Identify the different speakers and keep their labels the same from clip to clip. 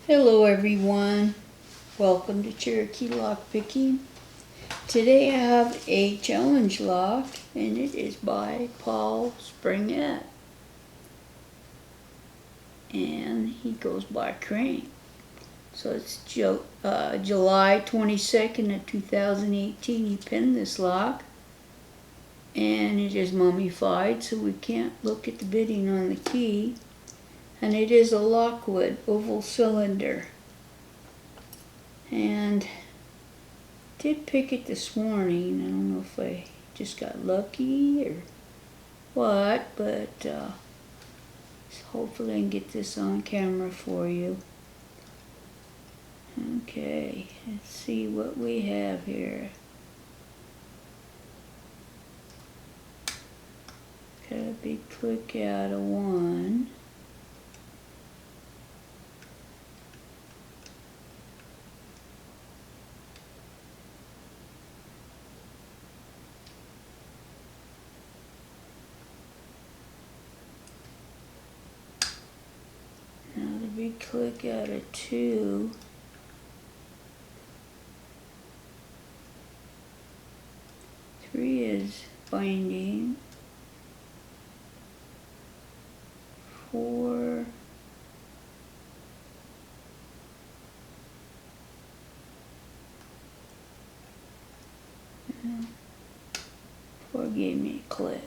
Speaker 1: Hello everyone, welcome to Cherokee Lock Picking. Today I have a challenge lock and it is by Paul SPRINGETT. And he goes by Crank. So it's July 22nd of 2018 he pinned this lock. And it is mummified so we can't look at the bidding on the key. And it is a Lockwood oval cylinder. And did pick it this morning. I don't know if I just got lucky or what, but hopefully I can get this on camera for you. Okay, let's see what we have here. Got a big click out of 1. Another big click out of 2. Three is binding. 4. Yeah. 4 gave me a click.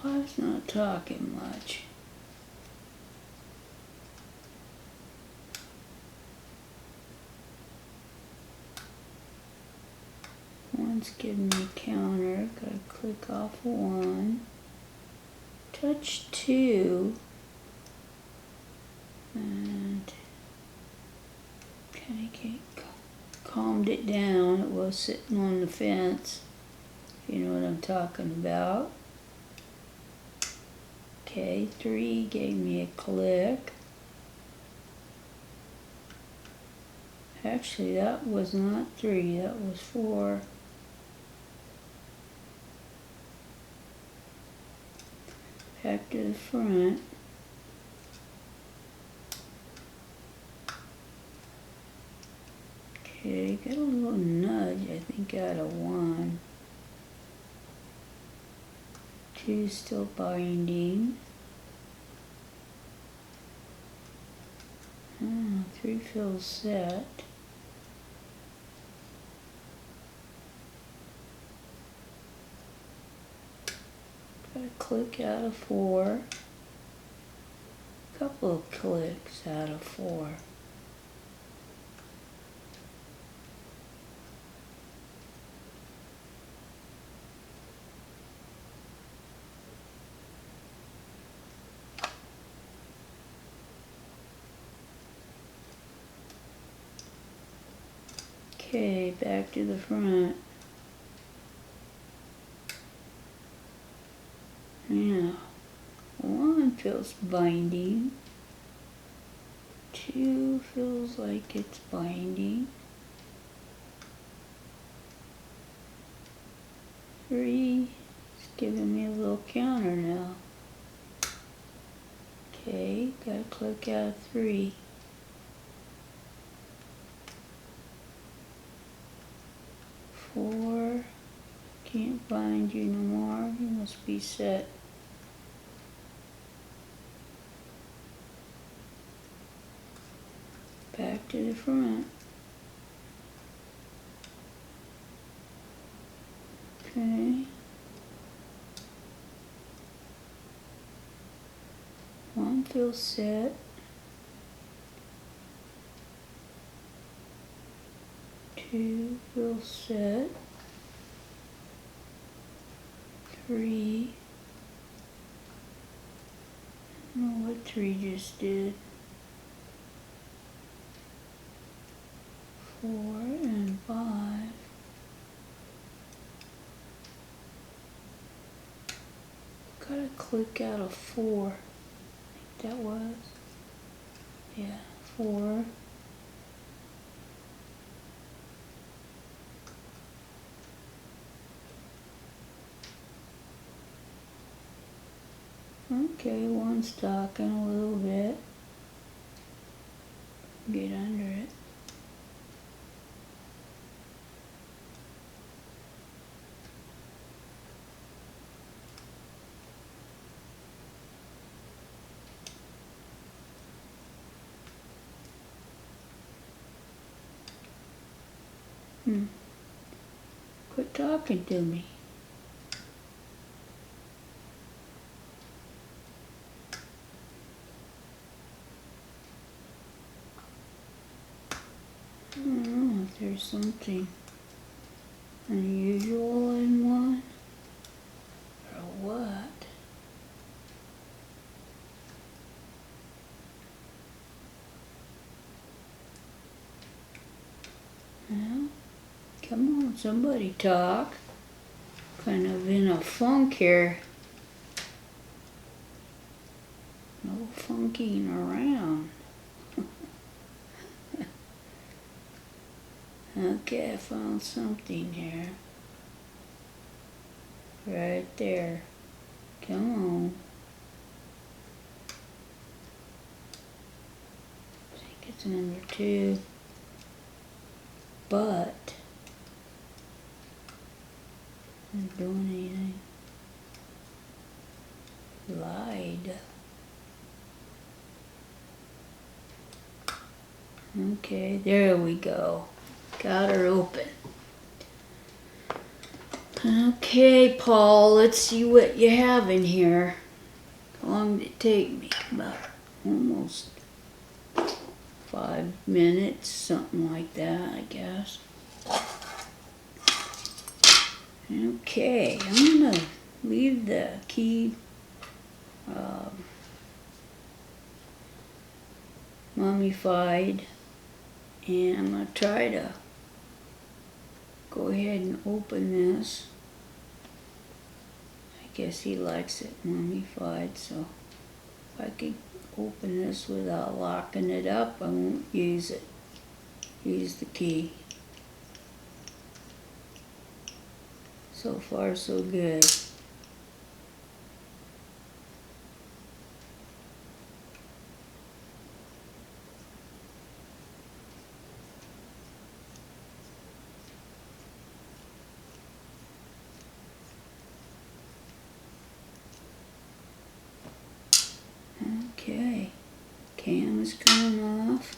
Speaker 1: Five's not talking much. One's giving me a counter. Gotta click off 1. Touch 2. And kind of calmed it down. It was sitting on the fence. If you know what I'm talking about. Okay, 3 gave me a click. Actually, that was not 3, that was 4. Back to the front. Okay, got a little nudge, I think, out of 1. 2 still binding. 3 feels set. Got a click out of 4. Couple of clicks out of 4. Okay, back to the front. Yeah, 1 feels binding. 2 feels like it's binding. 3 is giving me a little counter now. Okay, gotta click out of 3. 4, can't bind you no more, you must be set. Back to the front. Okay. 1 feels set. 2 feels set. 3. I don't know what 3 just did. 4 and 5. Got a click out of 4. I think that was. Yeah, 4. Okay, one's talking a little bit. Get under it. Quit talking to me. I don't know if there's something unusual in one or what. Well, come on, somebody talk. Kind of in a funk here. No funking around. Okay, I found something here. Right there. Come on. I think it's number 2. But not doing anything. Lied. Okay, there we go. Got her open. Okay, Paul, let's see what you have in here. How long did it take me? About almost 5 minutes, something like that, I guess. Okay, I'm gonna leave the key mummified, and I'm gonna try to go ahead and open this. I guess he likes it mummified, so if I could open this without locking it up, I won't use it. Use the key. So far, so good. Okay, cam is coming off.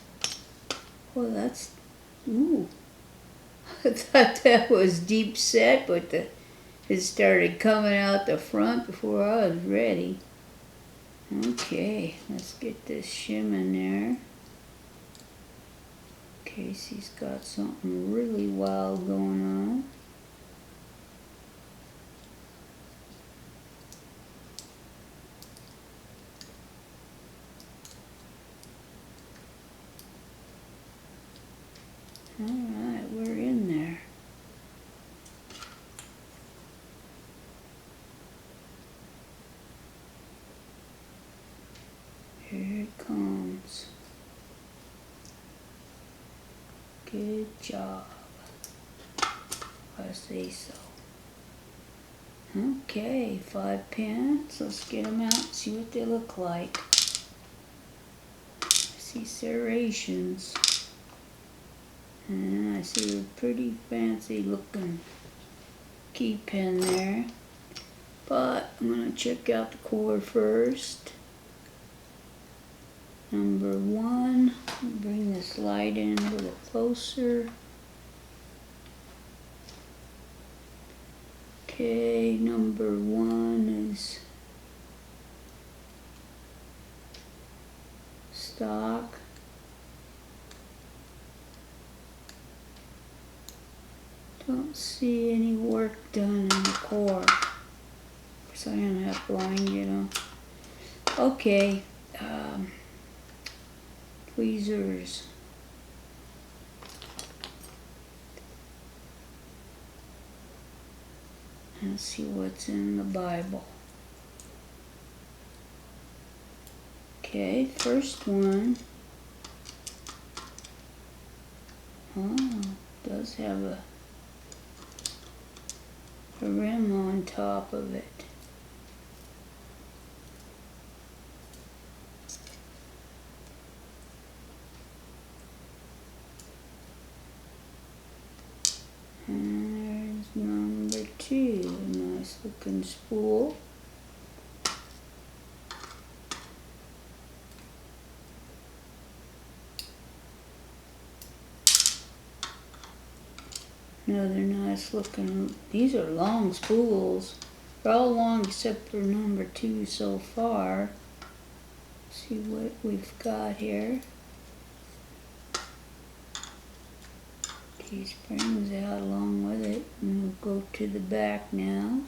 Speaker 1: Well, that's, ooh. I thought that was deep set, but it started coming out the front before I was ready. Okay, let's get this shim in there. In case he's got something really wild going on. Alright, we're in there. Here it comes. Good job. I say so. Okay, 5 pins. Let's get them out and see what they look like. I see serrations. And I see a pretty fancy looking key pin there. But I'm going to check out the core first. Number 1. Bring this light in a little closer. Okay, number 1 is stock. Don't see any work done in the core. So I'm gonna have blind, you know. Okay, tweezers. Let's see what's in the Bible. Okay, first one. Oh, does have a rim on top of it. And there's number 2, a nice looking spool. Another nice looking, these are long spools. They're all long except for number 2 so far. Let's see what we've got here. T-springs out along with it, and we'll go to the back now.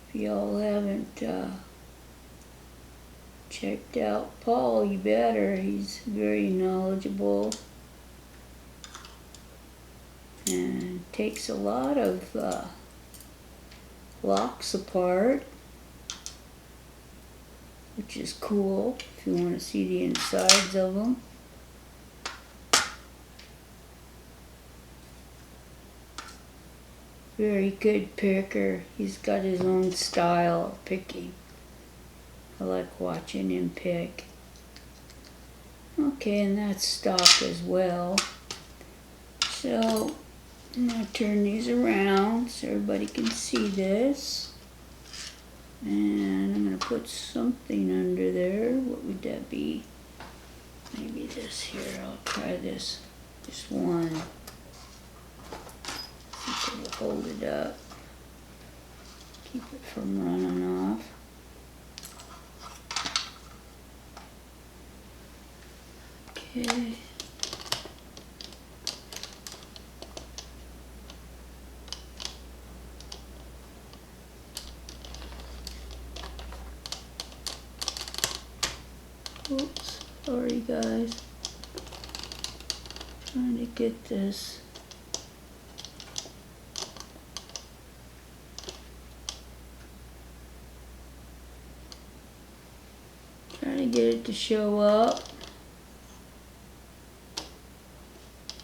Speaker 1: If y'all haven't checked out Paul, you better. He's very knowledgeable and takes a lot of locks apart, which is cool if you want to see the insides of them. Very good picker. He's got his own style of picking. I like watching him pick. Okay, and that's stock as well. So I'm going to turn these around so everybody can see this. And I'm going to put something under there. What would that be? Maybe this here. I'll try this. Just one. I think it'll hold it up. Keep it from running off. Okay. Oops, sorry guys. Trying to get this. Trying to get it to show up.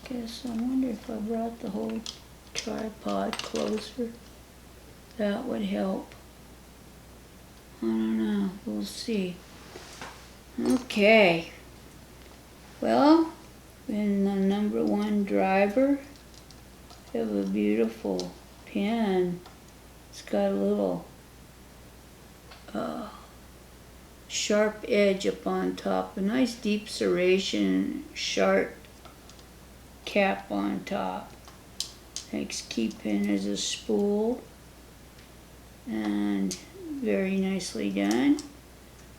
Speaker 1: Guess I wonder if I brought the whole tripod closer. That would help. I don't know. We'll see. Okay. Well, in the number 1 driver, we have a beautiful pen. It's got a little sharp edge up on top. A nice deep serration, sharp cap on top. Next key pin is a spool, and very nicely done.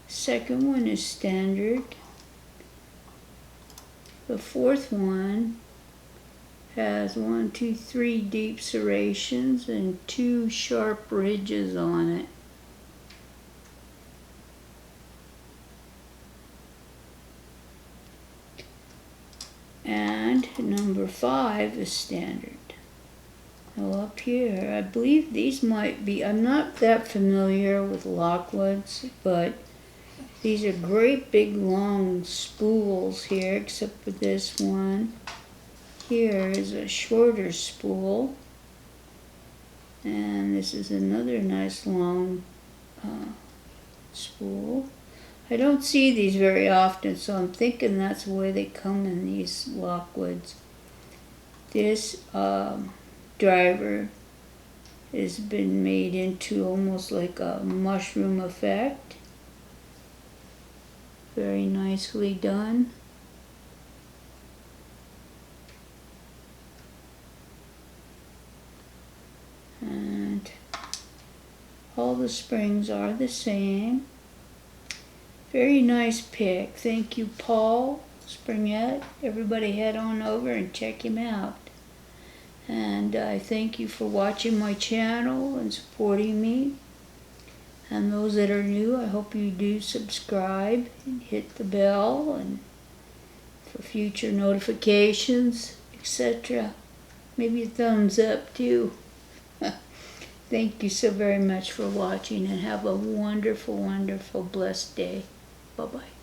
Speaker 1: Second one is standard. The fourth one has 1, 2, 3 deep serrations and 2 sharp ridges on it. And number 5 is standard. Now up here, I believe these might be, I'm not that familiar with Lockwoods, but these are great big long spools here, except for this one. Here is a shorter spool. And this is another nice long spool. I don't see these very often, so I'm thinking that's the way they come in these Lockwoods. This driver has been made into almost like a mushroom effect. Very nicely done. And all the springs are the same. Very nice pick. Thank you, Paul SPRINGETT. Everybody head on over and check him out. And I thank you for watching my channel and supporting me. And those that are new, I hope you do subscribe and hit the bell and for future notifications, etc. Maybe a thumbs up too. Thank you so very much for watching, and have a wonderful, wonderful, blessed day. Bye-bye.